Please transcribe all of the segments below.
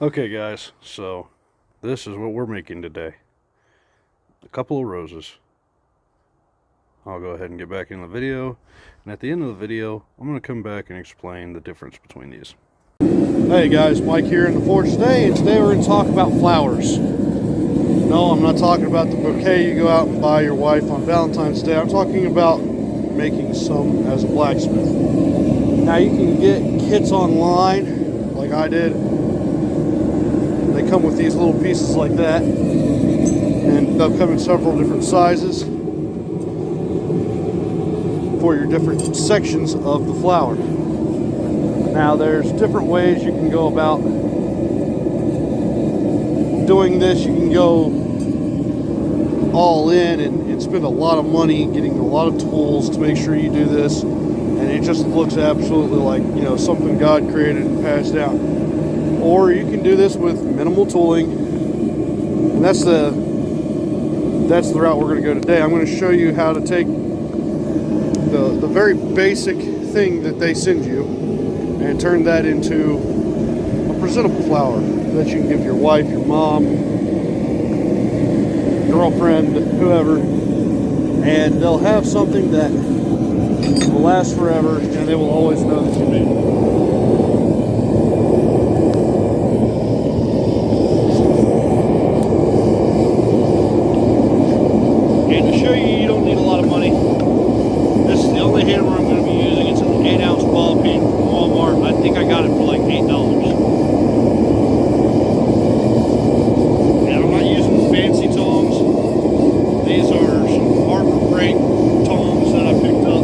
Okay guys, so this is what we're making today. A couple of roses. I'll go ahead and get back in the video, and at the end of the video I'm going to come back and explain the difference between these. Hey guys, Mike here in the forge today, and today we're going to talk about flowers. No, I'm not talking about the bouquet you go out and buy your wife on Valentine's Day. I'm talking about making some as a blacksmith. Now you can get kits online like I did. They come with these little pieces like that, and they'll come in several different sizes for your different sections of the flower. Now there's different ways you can go about doing this. You can go all in and spend a lot of money getting a lot of tools to make sure you do this, and it just looks absolutely like, you know, something God created and passed down. Or you can do this with minimal tooling, and that's the route we're going to go today. I'm going to show you how to take the very basic thing that they send you and turn that into a presentable flower that you can give your wife, your mom, girlfriend, whoever, and they'll have something that will last forever, and they will always know that you made it. Hammer I'm going to be using. It's an 8-ounce ball peen from Walmart. I think I got it for like $8. And I'm not using fancy tongs. These are some Harbor Freight tongs that I picked up.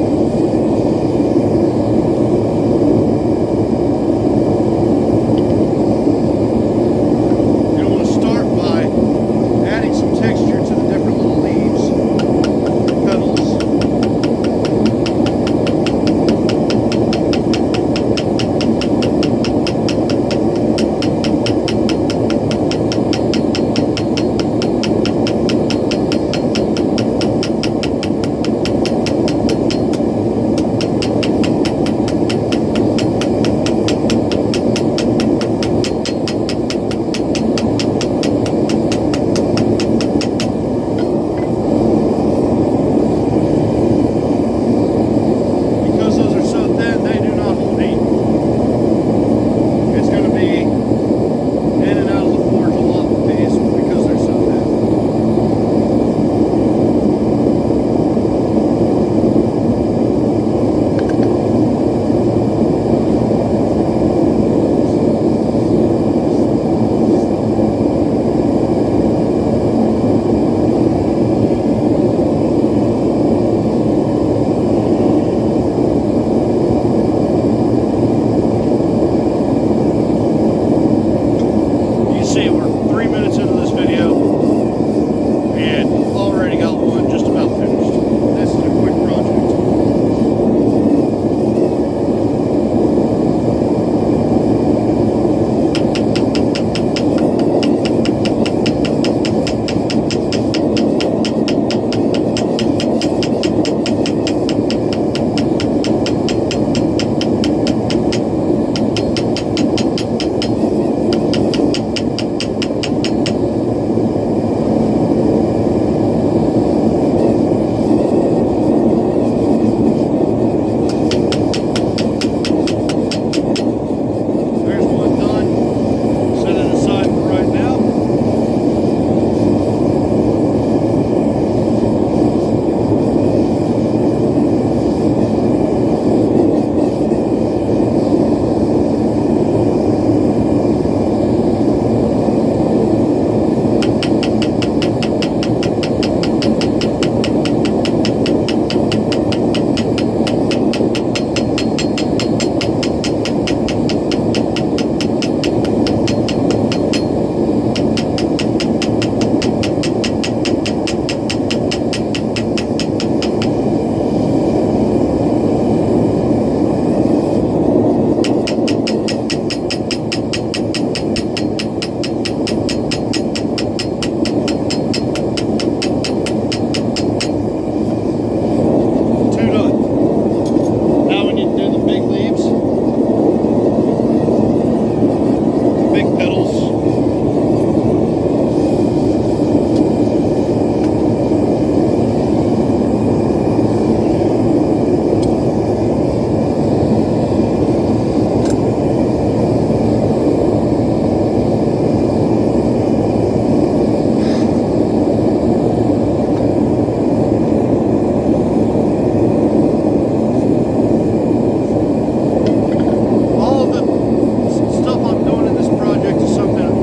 brake pedals. All of the stuff I'm doing in this project is something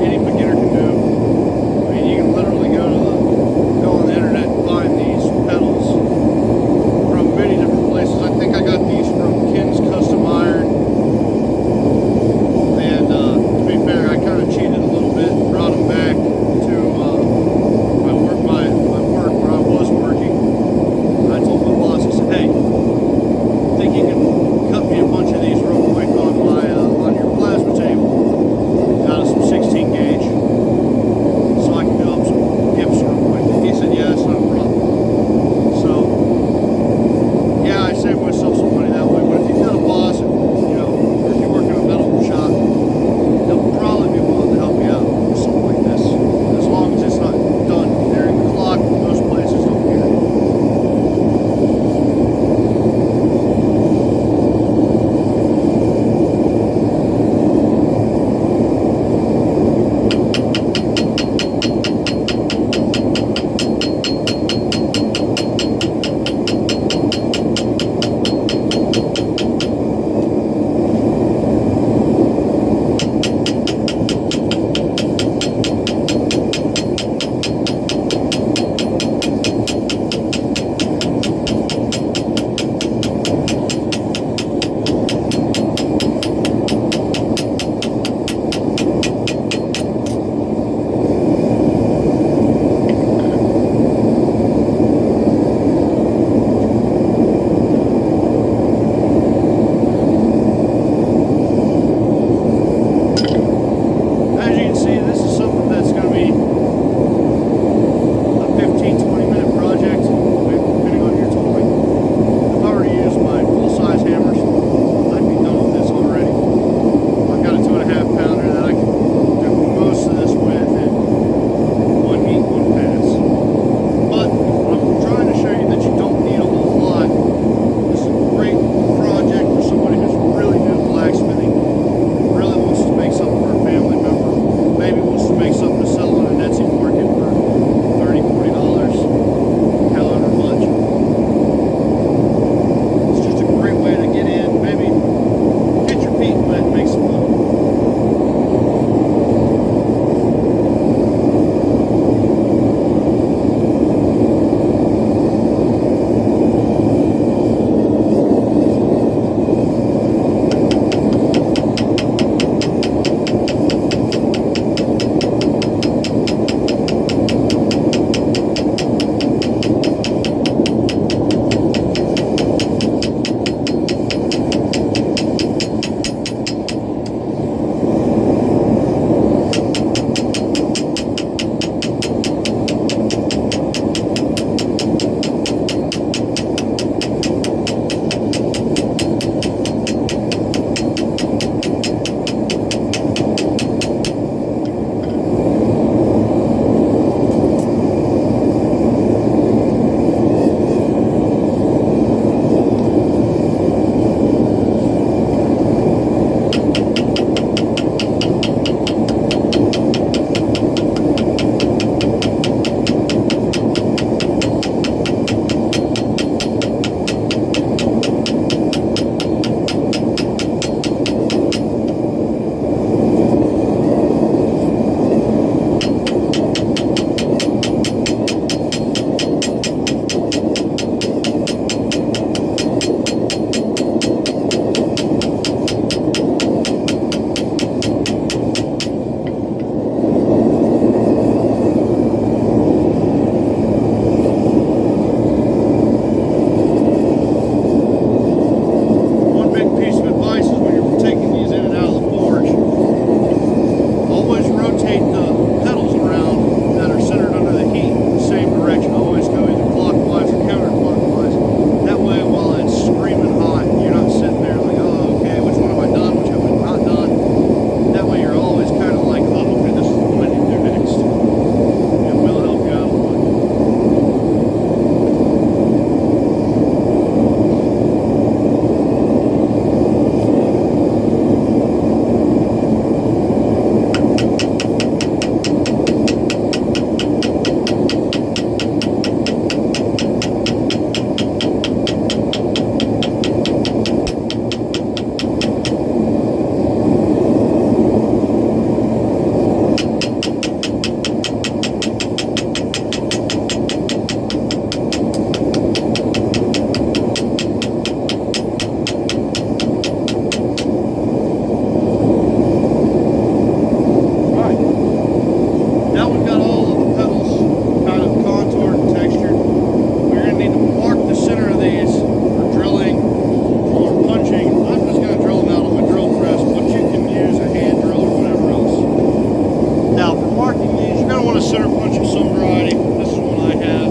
center punch of some variety. This is one I have.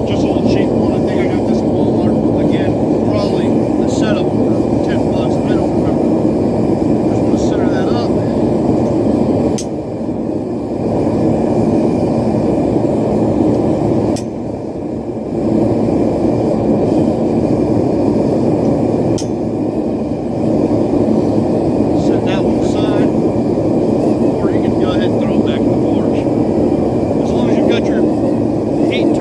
Just a little cheap one. I think I got this at Walmart. Again, probably a setup for 10 bucks. I don't remember. Just want to center that up. Set that one aside. Or you can go ahead and throw it back in the forge. As long as you've got your heat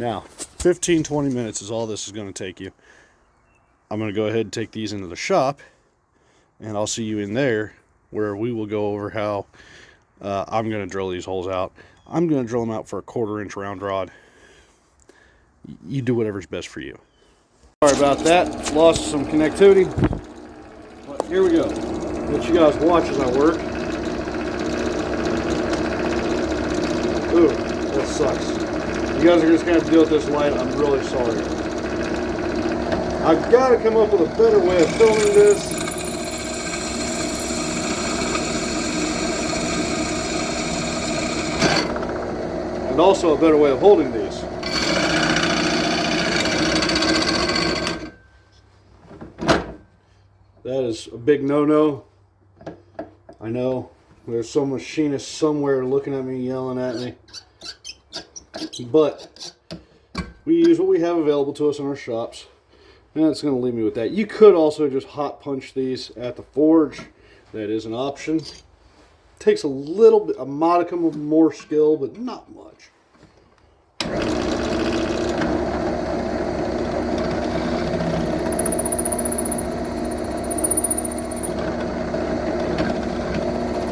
Now, 15-20 minutes is all this is going to take you. I'm going to go ahead and take these into the shop, and I'll see you in there where we will go over how I'm going to drill these holes out. I'm going to drill them out for a 1/4 inch round rod. You do whatever's best for you. Sorry about that. Lost some connectivity. But here we go. Let you guys watch as I work. Ooh, that sucks. You guys are just going to have to deal with this light. I'm really sorry. I've got to come up with a better way of filming this. And also a better way of holding these. That is a big no-no. I know there's some machinist somewhere looking at me, yelling at me. But we use what we have available to us in our shops. And that's going to leave me with that. You could also just hot punch these at the forge. That is an option. Takes a little bit, a modicum of more skill, but not much.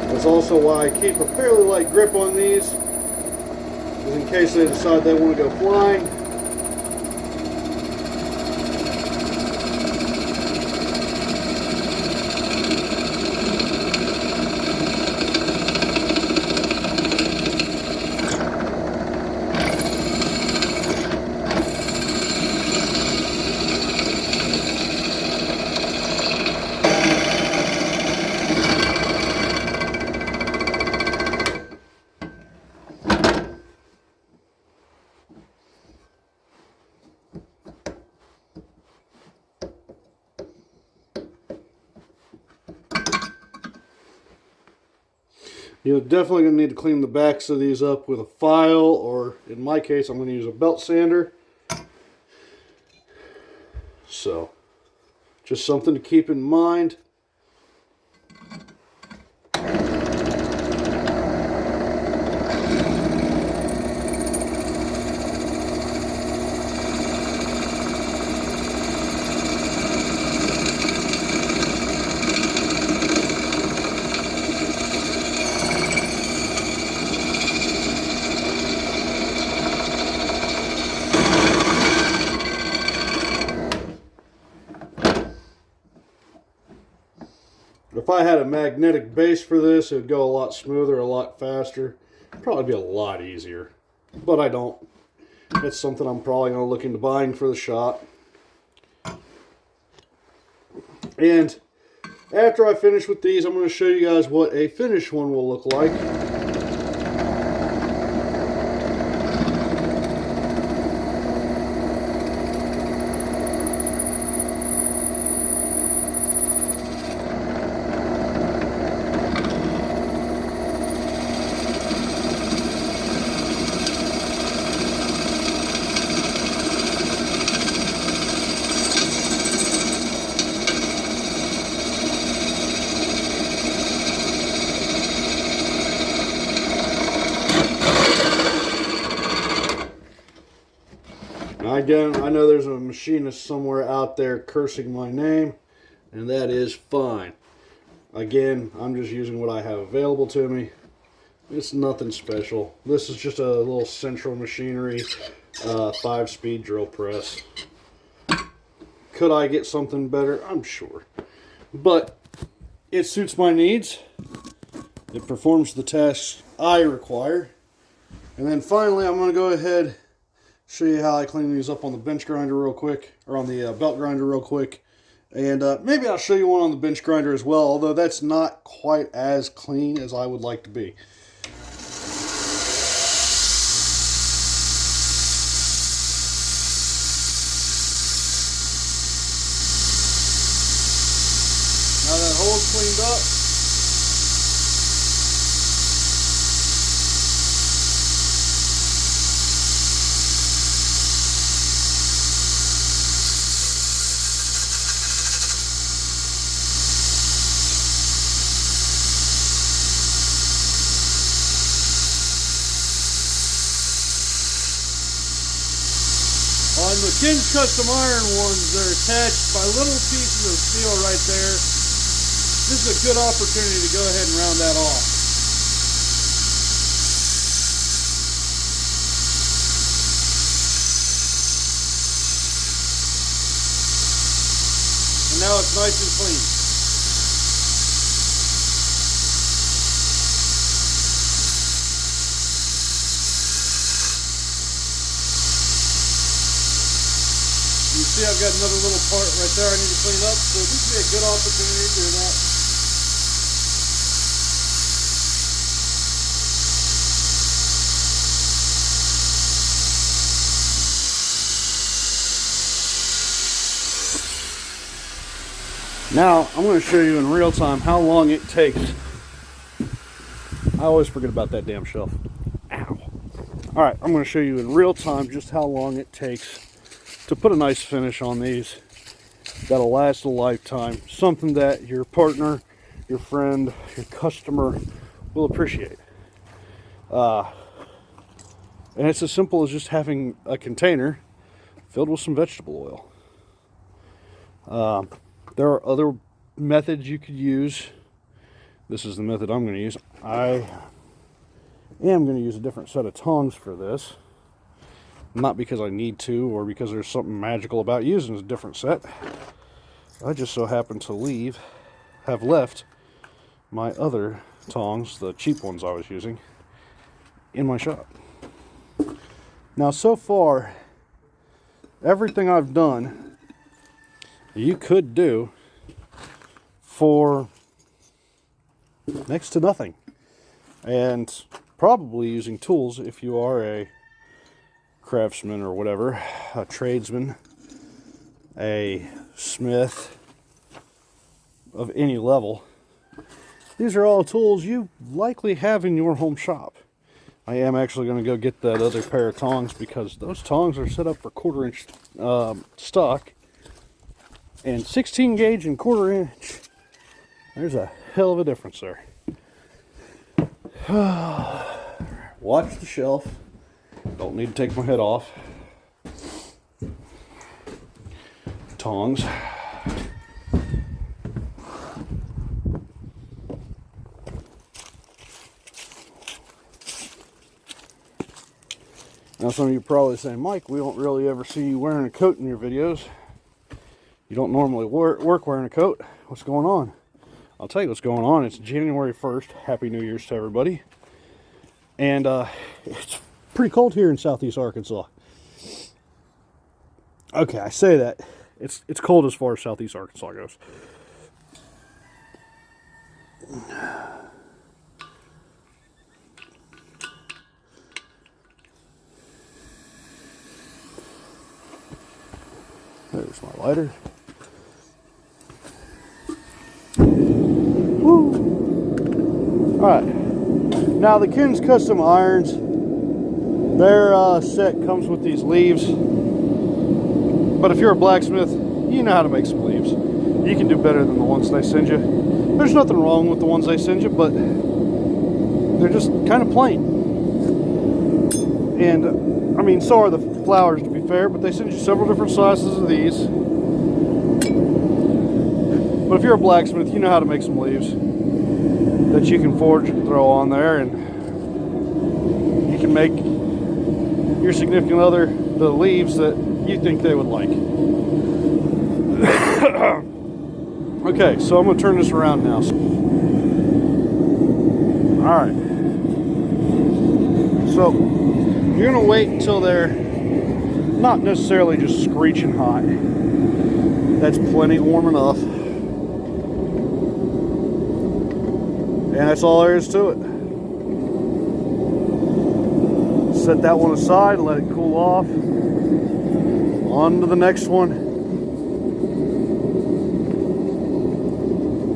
That's also why I keep a fairly light grip on these, is in case they decide they want to go flying. You're definitely going to need to clean the backs of these up with a file, or in my case, I'm going to use a belt sander. So, just something to keep in mind. If I had a magnetic base for this, it would go a lot smoother, a lot faster. It'd probably be a lot easier. But I don't. It's something I'm probably going to look into buying for the shop. And after I finish with these, I'm going to show you guys what a finished one will look like. Again, I know there's a machinist somewhere out there cursing my name, and that is fine. Again, I'm just using what I have available to me. It's nothing special. This is just a little central machinery 5-speed drill press. Could I get something better? I'm sure. But it suits my needs. It performs the tasks I require. And then finally, I'm going to go ahead show you how I clean these up on the bench grinder real quick, or on the belt grinder real quick. And maybe I'll show you one on the bench grinder as well, although that's not quite as clean as I would like to be. Now that hole's cleaned up, Ken's custom iron ones, they're attached by little pieces of steel right there. This is a good opportunity to go ahead and round that off. And now it's nice and clean. You see I've got another little part right there I need to clean up, so this would be a good opportunity to do that. Now, I'm going to show you in real time how long it takes. I always forget about that damn shelf. Ow. Alright, I'm going to show you in real time just how long it takes to put a nice finish on these that'll last a lifetime. Something that your partner, your friend, your customer will appreciate. And it's as simple as just having a container filled with some vegetable oil. There are other methods you could use. This is the method I'm going to use. I am going to use a different set of tongs for this. Not because I need to or because there's something magical about using a different set. I just so happen to have left my other tongs, the cheap ones I was using, in my shop. Now so far, everything I've done you could do for next to nothing, and probably using tools if you are a craftsman or whatever, a tradesman, a smith of any level. These are all tools you likely have in your home shop. I am actually going to go get that other pair of tongs because those tongs are set up for 1/4 inch stock. And 16 gauge and 1/4 inch, there's a hell of a difference there. Watch the shelf. Don't need to take my head off. Tongs. Now some of you are probably saying, Mike, we don't really ever see you wearing a coat in your videos. You don't normally work wearing a coat. What's going on? I'll tell you what's going on. It's January 1st. Happy New Year's to everybody. And it's pretty cold here in southeast Arkansas. Okay, I say that. It's cold as far as southeast Arkansas goes. There's my lighter. Alright, now the Ken's Custom Irons, their set comes with these leaves, but if you're a blacksmith, you know how to make some leaves. You can do better than the ones they send you. There's nothing wrong with the ones they send you, but they're just kind of plain. And, I mean, so are the flowers to be fair, but they send you several different sizes of these. But if you're a blacksmith, you know how to make some leaves that you can forge and throw on there, and you can make your significant other the leaves that you think they would like. Okay, so I'm going to turn this around now. Alright. So, you're going to wait until they're not necessarily just screeching hot. That's plenty warm enough. And that's all there is to it. Set that one aside, let it cool off. On to the next one.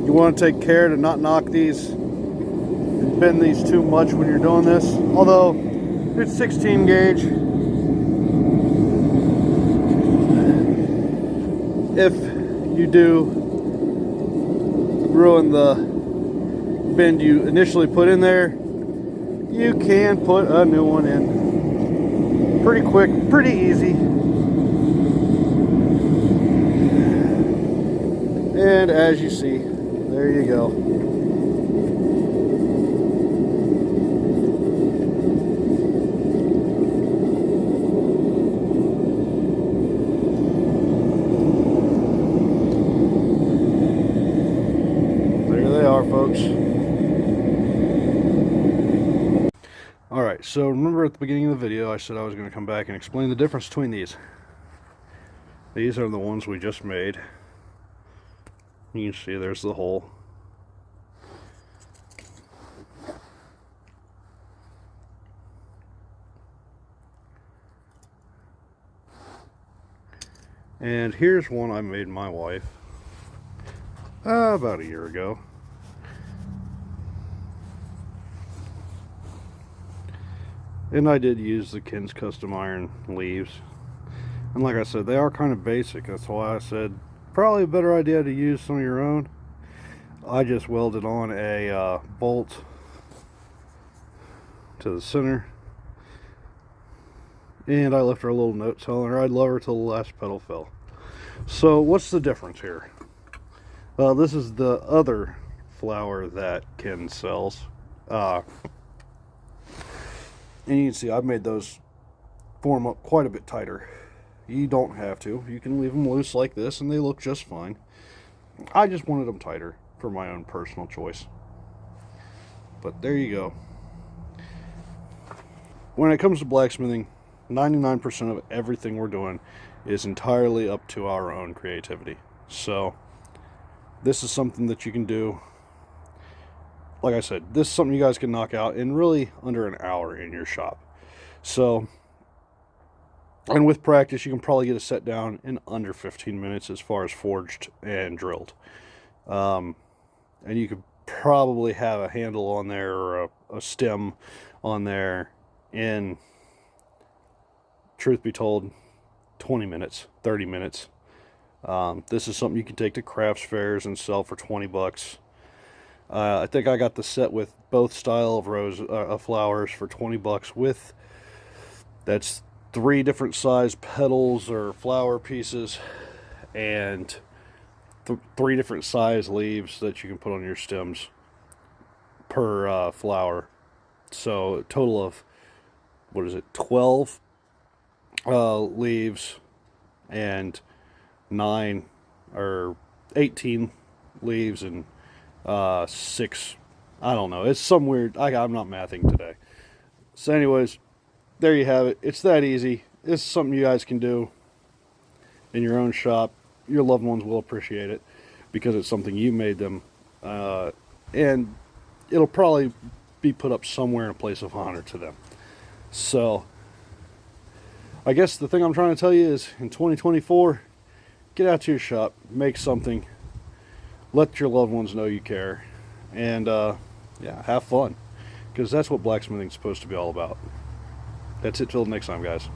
You want to take care to not knock these and bend these too much when you're doing this. Although it's 16 gauge. If you do ruin the bend you initially put in there, you can put a new one in pretty quick, pretty easy. And as you see, there you go. There they are, folks. Alright, so remember at the beginning of the video I said I was going to come back and explain the difference between these. These are the ones we just made. You can see there's the hole. And here's one I made my wife about a year ago. And I did use the Ken's Custom Iron leaves. And like I said, they are kind of basic. That's why I said probably a better idea to use some of your own. I just welded on a bolt to the center. And I left her a little note telling her I'd love her till the last petal fell. So what's the difference here? This is the other flower that Ken sells. And you can see I've made those form up quite a bit tighter. You don't have to. You can leave them loose like this and they look just fine. I just wanted them tighter for my own personal choice. But there you go. When it comes to blacksmithing, 99% of everything we're doing is entirely up to our own creativity. So this is something that you can do. Like I said, this is something you guys can knock out in really under an hour in your shop. So, and with practice, you can probably get a set down in under 15 minutes as far as forged and drilled. And you could probably have a handle on there or a stem on there in, truth be told, 20 minutes, 30 minutes. This is something you can take to crafts fairs and sell for 20 bucks. I think I got the set with both style of flowers for 20 bucks with, that's 3 different size petals or flower pieces and 3 different size leaves that you can put on your stems per flower. So a total of, what is it, 12 leaves and 9 or 18 leaves and 6, I don't know, it's some weird, I'm not mathing today. So anyways, there you have it. It's that easy. This is something you guys can do in your own shop. Your loved ones will appreciate it because it's something you made them, and it'll probably be put up somewhere in a place of honor to them. So I guess the thing I'm trying to tell you is in 2024, get out to your shop, make something, let your loved ones know you care, and yeah, have fun, because that's what blacksmithing is supposed to be all about. That's it till next time, guys.